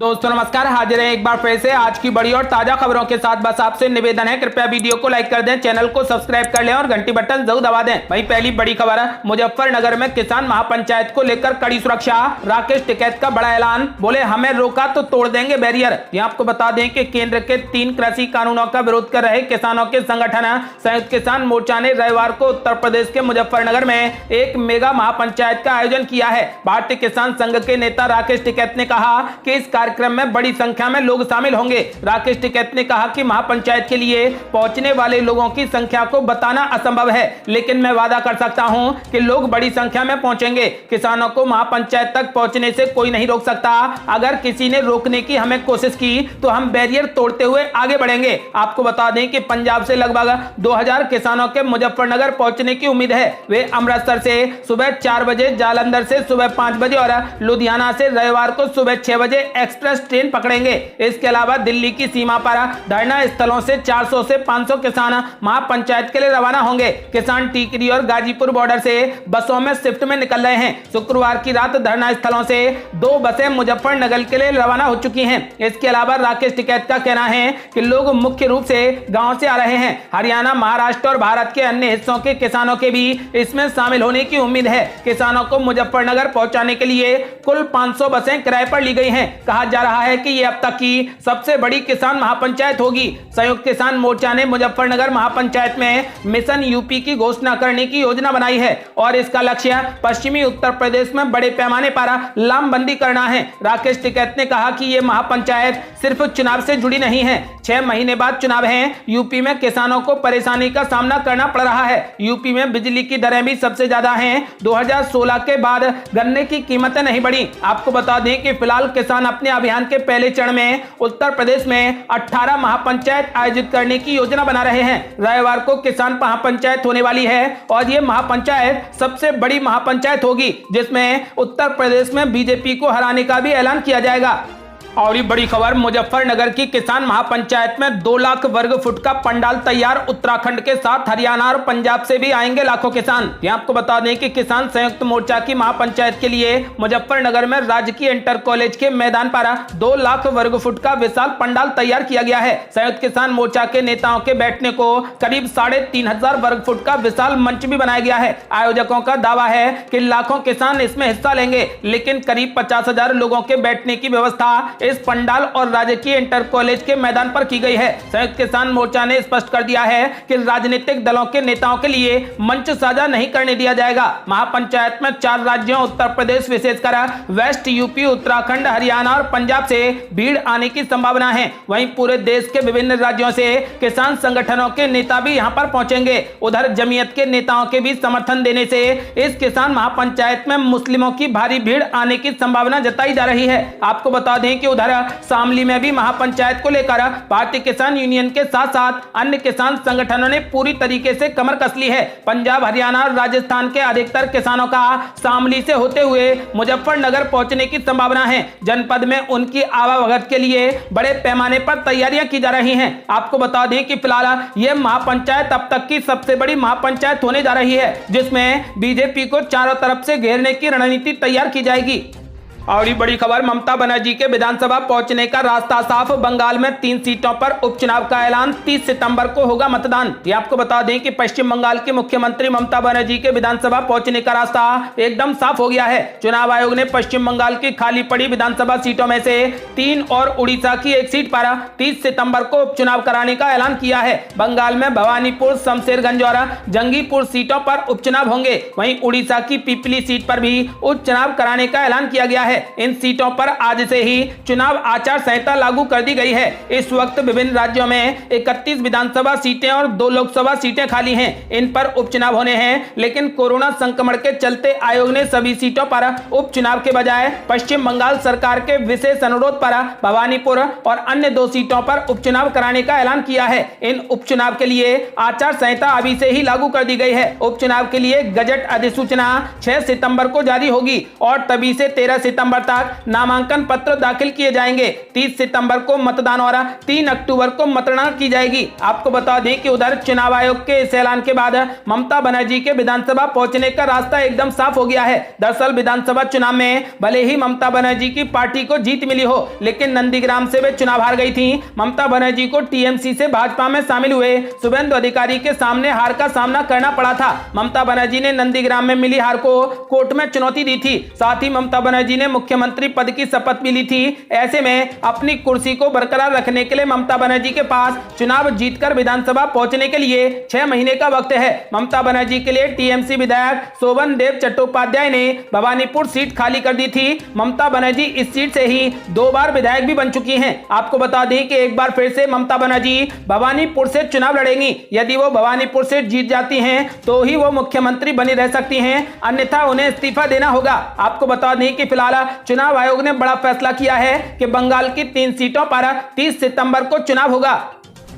दोस्तों नमस्कार, हाजिर है एक बार फिर से आज की बड़ी और ताजा खबरों के साथ। बस आपसे निवेदन है, कृपया वीडियो को लाइक कर दें, चैनल को सब्सक्राइब कर लें और घंटी बटन जरूर दबा दें। वहीं पहली बड़ी खबर है, मुजफ्फरनगर में किसान महापंचायत को लेकर कड़ी सुरक्षा। राकेश टिकैत का बड़ा ऐलान, बोले हमें रोका तो तोड़ देंगे बैरियर। यहाँ आपको बता दें कि केंद्र के 3 कृषि कानूनों का विरोध कर रहे किसानों के संगठन संयुक्त किसान मोर्चा ने रविवार को उत्तर प्रदेश के मुजफ्फरनगर में एक मेगा महापंचायत का आयोजन किया है। भारतीय किसान संघ के नेता राकेश टिकैत ने कहा कि इस कार्यक्रम में बड़ी संख्या में लोग शामिल होंगे। राकेश टिकैत ने कहा कि महापंचायत के लिए पहुंचने वाले लोगों की संख्या को बताना असंभव है, लेकिन मैं वादा कर सकता हूं कि लोग बड़ी संख्या में पहुंचेंगे। किसानों को महापंचायत तक पहुंचने से कोई नहीं रोक सकता। अगर किसी ने रोकने की हमें कोशिश की तो हम बैरियर तोड़ते हुए आगे बढ़ेंगे। आपको बता दें कि पंजाब से लगभग 2000 किसानों के मुजफ्फरनगर पहुंचने की उम्मीद है। वे अमृतसर से सुबह 4 बजे, जालंधर से सुबह 5 बजे और लुधियाना से रविवार को सुबह 6 बजे एक्सप्रेस ट्रेन पकड़ेंगे। इसके अलावा दिल्ली की सीमा पर धरना स्थलों से 400 से 500 किसान महापंचायत के लिए रवाना होंगे। किसान टीकरी और गाजीपुर बॉर्डर से बसों में शिफ्ट में निकल रहे हैं। शुक्रवार की रात धरना स्थलों से 2 बसें मुजफ्फरनगर के लिए रवाना हो चुकी हैं। इसके अलावा राकेश टिकैत का कहना है कि लोग मुख्य रूप से गांव से आ रहे हैं। हरियाणा, महाराष्ट्र और भारत के अन्य हिस्सों के किसानों के भी इसमें शामिल होने की उम्मीद है। किसानों को मुजफ्फरनगर पहुंचाने के लिए कुल 500 बसें किराए पर ली गई हैं। कहा जा रहा है कि यह अब तक की सबसे बड़ी किसान महापंचायत होगी। संयुक्त किसान मोर्चा ने मुजफ्फरनगर महापंचायत में मिशन यूपी की घोषणा करने की योजना बनाई है और इसका लक्ष्य पश्चिमी उत्तर प्रदेश में बड़े पैमाने पर लामबंदी करना है। राकेश टिकैत ने कहा कि यह महापंचायत सिर्फ चुनाव से जुड़ी नहीं है। 6 महीने बाद चुनाव है। यूपी में किसानों को परेशानी का सामना करना पड़ रहा है। यूपी में बिजली की दरें भी सबसे ज्यादा हैं। 2016 के बाद गन्ने की कीमतें नहीं बढ़ी। आपको बता दें कि फिलहाल किसान अपने अभियान के पहले चरण में उत्तर प्रदेश में 18 महापंचायत आयोजित करने की योजना बना रहे हैं। रविवार को किसान महापंचायत होने वाली है और यह महापंचायत सबसे बड़ी महापंचायत होगी, जिसमें उत्तर प्रदेश में बीजेपी को हराने का भी ऐलान किया जाएगा। और ये बड़ी खबर, मुजफ्फरनगर की किसान महापंचायत में 2 लाख वर्ग फुट का पंडाल तैयार। उत्तराखंड के साथ हरियाणा और पंजाब से भी आएंगे लाखों किसान। यहाँ आपको बता दें कि किसान संयुक्त मोर्चा की महापंचायत के लिए मुजफ्फरनगर में राजकीय इंटर कॉलेज के मैदान पर 2 लाख वर्ग फुट का विशाल पंडाल तैयार किया गया है। संयुक्त किसान मोर्चा के नेताओं के बैठने को करीब 3500 वर्ग फुट का विशाल मंच भी बनाया गया है। आयोजकों का दावा है कि लाखों किसान इसमें हिस्सा लेंगे, लेकिन करीब 50,000 लोगों के बैठने की व्यवस्था इस पंडाल और राजकीय इंटर कॉलेज के मैदान पर की गई है। संयुक्त किसान मोर्चा ने स्पष्ट कर दिया है कि राजनीतिक दलों के नेताओं के लिए मंच साझा नहीं करने दिया जाएगा। महापंचायत में 4 राज्यों उत्तर प्रदेश, विशेषकर वेस्ट यूपी, उत्तराखंड, हरियाणा और पंजाब से भीड़ आने की संभावना है। वहीं पूरे देश के विभिन्न राज्यों से किसान संगठनों के नेता भी यहां पर पहुंचेंगे। उधर जमीयत के नेताओं के भी समर्थन देने से इस किसान महापंचायत में मुस्लिमों की भारी भीड़ आने की संभावना जताई जा रही है। आपको बता दें कि उधर शामली में भी महापंचायत को लेकर भारतीय किसान यूनियन के साथ साथ अन्य किसान संगठनों ने पूरी तरीके से कमर कस ली है। पंजाब, हरियाणा और राजस्थान के अधिकतर किसानों का शामली से होते हुए मुजफ्फरनगर पहुंचने की संभावना है। जनपद में उनकी आवागमन के लिए बड़े पैमाने पर तैयारियां की जा रही हैं। आपको बता दें कि फिलहाल यह महापंचायत अब तक की सबसे बड़ी महापंचायत होने जा रही है, जिसमें बीजेपी को चारों तरफ से घेरने की रणनीति तैयार की जाएगी। और ये बड़ी खबर, ममता बनर्जी के विधानसभा पहुंचने का रास्ता साफ। बंगाल में 3 सीटों पर उपचुनाव का ऐलान, 30 सितंबर को होगा मतदान। ये आपको बता दें कि पश्चिम बंगाल की मुख्यमंत्री ममता बनर्जी के विधानसभा पहुंचने का रास्ता एकदम साफ हो गया है। चुनाव आयोग ने पश्चिम बंगाल की खाली पड़ी विधानसभा सीटों में से 3 और उड़ीसा की 1 सीट पर 30 सितंबर को उपचुनाव कराने का ऐलान किया है। बंगाल में भवानीपुर, शमशेरगंज और जंगीपुर सीटों पर उपचुनाव होंगे। वहीं उड़ीसा की पिपली सीट पर भी उपचुनाव कराने का ऐलान किया गया है। इन सीटों पर आज से ही चुनाव आचार संहिता लागू कर दी गई है। इस वक्त विभिन्न राज्यों में 31 विधानसभा सीटें और 2 लोकसभा सीटें खाली हैं। इन पर उपचुनाव होने हैं, लेकिन कोरोना संक्रमण के चलते आयोग ने सभी सीटों पर उपचुनाव के बजाय पश्चिम बंगाल सरकार के विशेष अनुरोध पर भवानीपुर और अन्य 2 सीटों पर उपचुनाव कराने का ऐलान किया है। इन उपचुनाव के लिए आचार संहिता अभी से ही लागू कर दी गई है। उपचुनाव के लिए गजट अधिसूचना 6 सितंबर को जारी होगी और तभी से 13 सितंबर सितंबर तक नामांकन पत्र दाखिल किए जाएंगे। 30 सितंबर को मतदान और 3 अक्टूबर को मतगणना की जाएगी। आपको बता दें कि उधर चुनाव आयोग के इस ऐलान के बाद ममता बनर्जी के विधानसभा पहुंचने का रास्ता एकदम साफ हो गया है। दरअसल विधानसभा चुनाव में भले ही ममता बनर्जी की पार्टी को जीत मिली हो, लेकिन नंदीग्राम से वे चुनाव हार गई थी। ममता बनर्जी को टीएमसी से भाजपा में शामिल हुए शुभेंदु अधिकारी के सामने हार का सामना करना पड़ा था। ममता बनर्जी ने नंदीग्राम में मिली हार को कोर्ट में चुनौती दी थी। साथ ही ममता बनर्जी ने मुख्यमंत्री पद की शपथ भी ली थी। ऐसे में अपनी कुर्सी को बरकरार रखने के लिए ममता बनर्जी के पास चुनाव जीतकर विधानसभा पहुंचने के लिए 6 महीने का वक्त है। ममता बनर्जी के लिए टीएमसी विधायक शोभन देव चट्टोपाध्याय ने भवानीपुर सीट खाली कर दी थी। ममता बनर्जी इस सीट से ही 2 बार विधायक भी बन चुकी हैं। आपको बता दें कि एक बार फिर से ममता बनर्जी भवानीपुर से चुनाव लड़ेंगी। यदि वो भवानीपुर से जीत जाती हैं तो ही वो मुख्यमंत्री बनी रह सकती हैं, अन्यथा उन्हें इस्तीफा देना होगा। आपको बता दें कि फिलहाल चुनाव आयोग ने बड़ा फैसला किया है कि बंगाल की 3 सीटों पर 30 सितंबर को चुनाव होगा।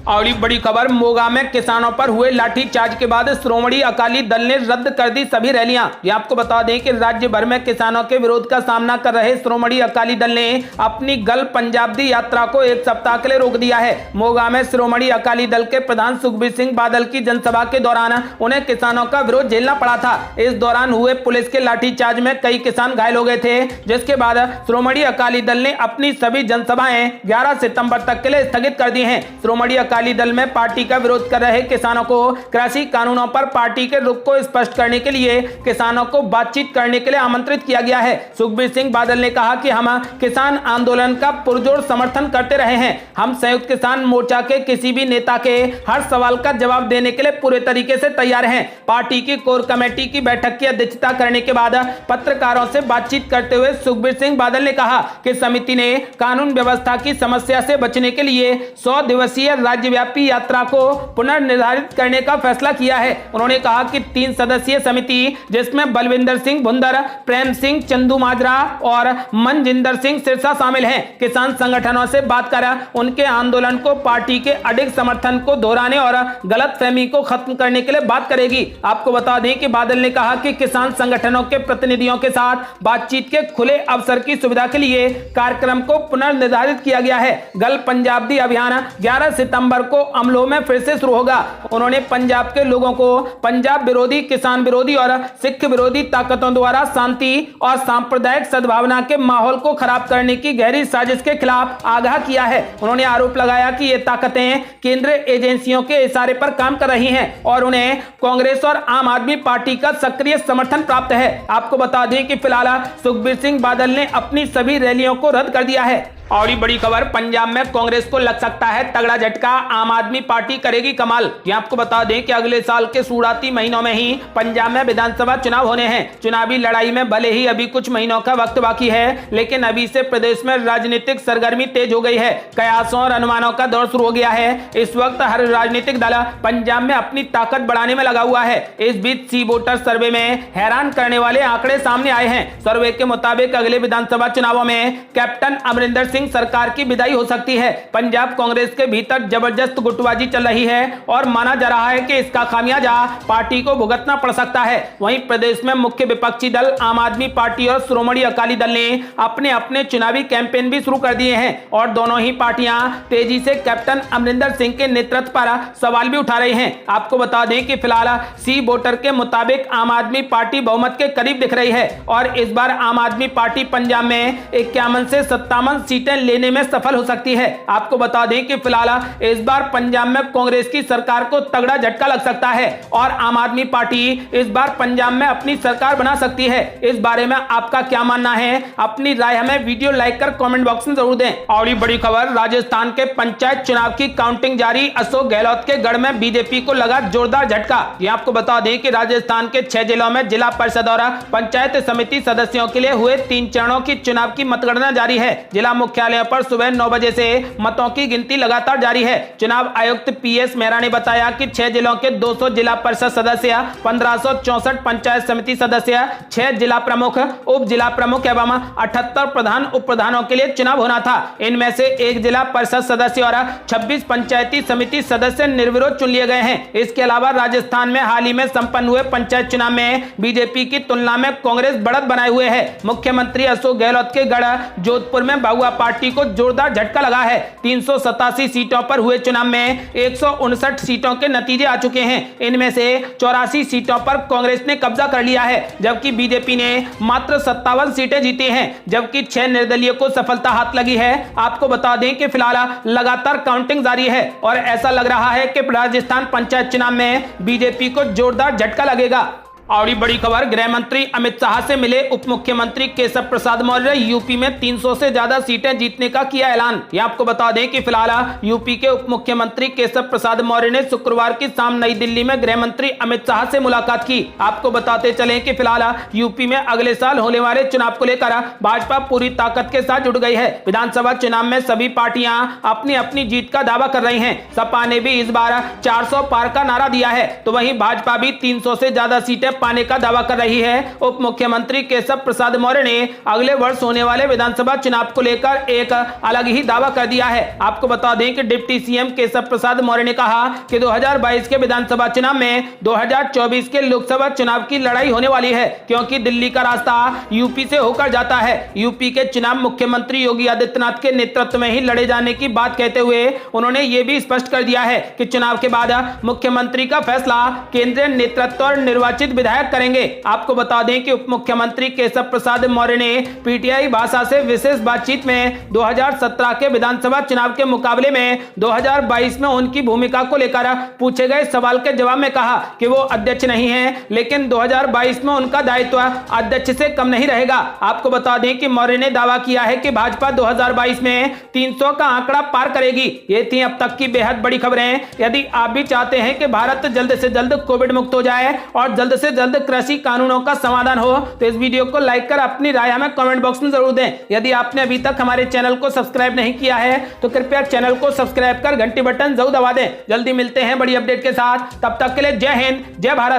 और बड़ी खबर, मोगा में किसानों पर हुए लाठीचार्ज के बाद श्रोमणी अकाली दल ने रद्द कर दी सभी रैलियां। ये आपको बता दें कि राज्य भर में किसानों के विरोध का सामना कर रहे श्रोमणी अकाली दल ने अपनी गल पंजाबी यात्रा को 1 सप्ताह के लिए रोक दिया है। मोगा में श्रोमणी अकाली दल के प्रधान सुखबीर सिंह बादल की जनसभा के दौरान उन्हें किसानों का विरोध झेलना पड़ा था। इस दौरान हुए पुलिस के लाठीचार्ज में कई किसान घायल हो गए थे, जिसके बाद श्रोमणी अकाली दल ने अपनी सभी जनसभाएं 11 सितंबर तक के लिए स्थगित कर दी हैं। श्रोमणी अकाली दल में पार्टी का विरोध कर रहे किसानों को कृषि कानूनों पर पार्टी के रुख को स्पष्ट करने के लिए किसानों को बातचीत करने के लिए आमंत्रित किया गया है। सुखबीर सिंह बादल ने कहा कि हम किसान आंदोलन का पुरजोर समर्थन करते रहे हैं। हम संयुक्त किसान मोर्चा के किसी भी नेता के हर सवाल का जवाब देने के लिए पूरे तरीके से तैयार हैं। पार्टी की कोर कमेटी की बैठक की अध्यक्षता करने के बाद पत्रकारों से बातचीत करते हुए सुखबीर सिंह बादल ने कहा कि समिति ने कानून व्यवस्था की समस्या से बचने के लिए 100 दिवसीय राज्यव्यापी यात्रा को पुनर्निर्धारित करने का फैसला किया है। उन्होंने कहा कि 3 सदस्यीय समिति, जिसमें बलविंदर सिंह भुंदर, प्रेम सिंह चंदूमाजरा और मनजिंदर सिंह सिरसा शामिल हैं, किसान संगठनों से बात कर उनके आंदोलन को पार्टी के अडिग समर्थन को दोहराने और गलतफहमी को खत्म करने के लिए बात करेगी। आपको बता दें कि बादल ने कहा कि किसान संगठनों के प्रतिनिधियों के साथ बातचीत के खुले अवसर की सुविधा के लिए कार्यक्रम को पुनर्निर्धारित किया गया है। गल पंजाबी अभियान 11 सितंबर को अमलों में फिर से शुरू होगा। उन्होंने पंजाब के लोगों को पंजाब विरोधी, किसान विरोधी और सिख विरोधी ताकतों द्वारा शांति और सांप्रदायिक सद्भावना के माहौल को खराब करने की गहरी साजिश के खिलाफ आगाह किया है। उन्होंने आरोप लगाया कि ये ताकतें केंद्रीय एजेंसियों के इशारे पर काम कर रही हैं और उन्हें कांग्रेस और आम आदमी पार्टी का सक्रिय समर्थन प्राप्त है। आपको बता दें कि फिलहाल सुखबीर सिंह बादल ने अपनी सभी रैलियों को रद्द कर दिया है। और बड़ी खबर, पंजाब में कांग्रेस को लग सकता है तगड़ा झटका, आम आदमी पार्टी करेगी कमाल। ये आपको बता दें कि अगले साल के शुरुआती महीनों में ही पंजाब में विधानसभा चुनाव होने हैं। चुनावी लड़ाई में भले ही अभी कुछ महीनों का वक्त बाकी है, लेकिन अभी से प्रदेश में राजनीतिक सरगर्मी तेज हो गई है। कयासों और अनुमानों का दौर शुरू हो गया है। इस वक्त हर राजनीतिक दल पंजाब में अपनी ताकत बढ़ाने में लगा हुआ है। इस बीच सी वोटर सर्वे में हैरान करने वाले आंकड़े सामने आए हैं। सर्वे के मुताबिक अगले विधानसभा चुनावों में कैप्टन अमरिंदर सिंह सरकार की विदाई हो सकती है। पंजाब कांग्रेस के भीतर जबरदस्त गुटबाजी चल रही है और माना जा रहा है कि इसका खामियाजा पार्टी को भुगतना पड़ सकता है। वहीं प्रदेश में मुख्य विपक्षी दल आम आदमी पार्टी और श्रोमणी अकाली दल ने अपने अपने चुनावी कैंपेन भी शुरू कर दिए हैं और दोनों ही पार्टियां तेजी से कैप्टन अमरिंदर सिंह के नेतृत्व पर सवाल भी उठा रही हैं। आपको बता दें कि फिलहाल सी वोटर के मुताबिक आम आदमी पार्टी बहुमत के करीब दिख रही है और इस बार आम आदमी पार्टी पंजाब में 51 से 57 सीटें लेने में सफल हो सकती है। आपको बता दें कि फिलहाल इस बार पंजाब में कांग्रेस की सरकार को तगड़ा झटका लग सकता है और आम आदमी पार्टी इस बार पंजाब में अपनी सरकार बना सकती है। इस बारे में आपका क्या मानना है? अपनी राय हमें वीडियो लाइक कर कमेंट बॉक्स में जरूर दें। और बड़ी खबर, राजस्थान के पंचायत चुनाव की काउंटिंग जारी, अशोक गहलोत के गढ़ में बीजेपी को लगा जोरदार झटका। ये आपको बता दें कि राजस्थान के 6 जिलों में जिला परिषद और पंचायत समिति सदस्यों के लिए हुए 3 चरणों की चुनाव की मतगणना जारी है। जिला मुख्य मुख्यालयों पर सुबह 9 बजे से मतों की गिनती लगातार जारी है। चुनाव आयुक्त पीएस मेहरा ने बताया कि 6 जिलों के 200 जिला परिषद सदस्य, 1564 पंचायत समिति सदस्य, 6 जिला प्रमुख, उप जिला प्रमुख एवं 78 प्रधान उप प्रधानों के लिए चुनाव होना था। इनमें से 1 जिला परिषद सदस्य और 26 पंचायती समिति सदस्य निर्विरोध चुन लिए गए हैं। इसके अलावा राजस्थान में हाल ही में संपन्न हुए पंचायत चुनाव में बीजेपी की तुलना में कांग्रेस बढ़त बनाए हुए है। मुख्यमंत्री अशोक गहलोत के गढ़ जोधपुर में बहुआ पार्टी को जोरदार झटका लगा है। 387 सीटों पर हुए चुनाव में 159 सीटों के नतीजे आ चुके हैं। इनमें से 84 सीटों पर कांग्रेस ने कब्जा कर लिया है, जबकि बीजेपी ने मात्र 57 सीटें जीती हैं, जबकि 6 निर्दलीय को सफलता हाथ लगी है। आपको बता दें कि फिलहाल लगातार काउंटिंग जारी है और ऐसा लग रहा है कि राजस्थान पंचायत चुनाव में बीजेपी को जोरदार झटका लगेगा। और बड़ी खबर, गृह मंत्री अमित शाह से मिले उप मुख्यमंत्री केशव प्रसाद मौर्य। यूपी में 300 से ज्यादा सीटें जीतने का किया ऐलान। ये आपको बता दें कि फिलहाल यूपी के उप मुख्यमंत्री केशव प्रसाद मौर्य ने शुक्रवार की शाम नई दिल्ली में गृह मंत्री अमित शाह से मुलाकात की। आपको बताते चले कि फिलहाल यूपी में अगले साल होने वाले चुनाव को लेकर भाजपा पूरी ताकत के साथ जुट गई है। विधानसभा चुनाव में सभी पार्टियां अपनी अपनी जीत का दावा कर रही हैं। सपा ने भी इस बार 400 पार का नारा दिया है, तो वहीं भाजपा भी 300 से ज्यादा सीटें पाने का दावा कर रही है। उप मुख्यमंत्री केशव प्रसाद मौर्य ने अगले वर्ष होने वाले विधानसभा चुनाव को लेकर एक अलग ही दावा कर दिया है। आपको बता दें कि डिप्टी सीएम केशव प्रसाद मौर्य ने कहा कि 2022 के विधानसभा चुनाव में 2024 के लोकसभा चुनाव की लड़ाई होने वाली है, क्योंकि दिल्ली का रास्ता यूपी से होकर जाता है। यूपी के चुनाव मुख्यमंत्री योगी आदित्यनाथ के नेतृत्व में ही लड़े जाने की बात कहते हुए उन्होंने ये भी स्पष्ट कर दिया है कि चुनाव के बाद मुख्यमंत्री का फैसला केंद्रीय नेतृत्व और निर्वाचित विधायक करेंगे। आपको बता दें कि उप मुख्यमंत्री केशव प्रसाद मौर्य ने पीटीआई भाषा से विशेष बातचीत में 2017 के विधानसभा चुनाव के मुकाबले में 2022 में उनकी भूमिका को लेकर पूछे गए सवाल के जवाब में कहा कि वो अध्यक्ष नहीं है, लेकिन 2022 में उनका दायित्व अध्यक्ष से कम नहीं रहेगा। आपको बता दें कि मौर्य ने दावा किया है कि भाजपा 2022 में 300 का आंकड़ा पार करेगी। ये थी अब तक की बेहद बड़ी खबरें। यदि आप भी चाहते हैं कि भारत जल्द से जल्द कोविड मुक्त हो जाए और जल्द से जल्द कृषि कानूनों का समाधान हो, तो इस वीडियो को लाइक कर अपनी राय हमें कमेंट बॉक्स में जरूर दें। यदि आपने अभी तक हमारे चैनल को सब्सक्राइब नहीं किया है तो कृपया चैनल को सब्सक्राइब कर घंटी बटन जरूर दबा दें। जल्दी मिलते हैं बड़ी अपडेट के साथ, तब तक के लिए जय हिंद, जय भारत।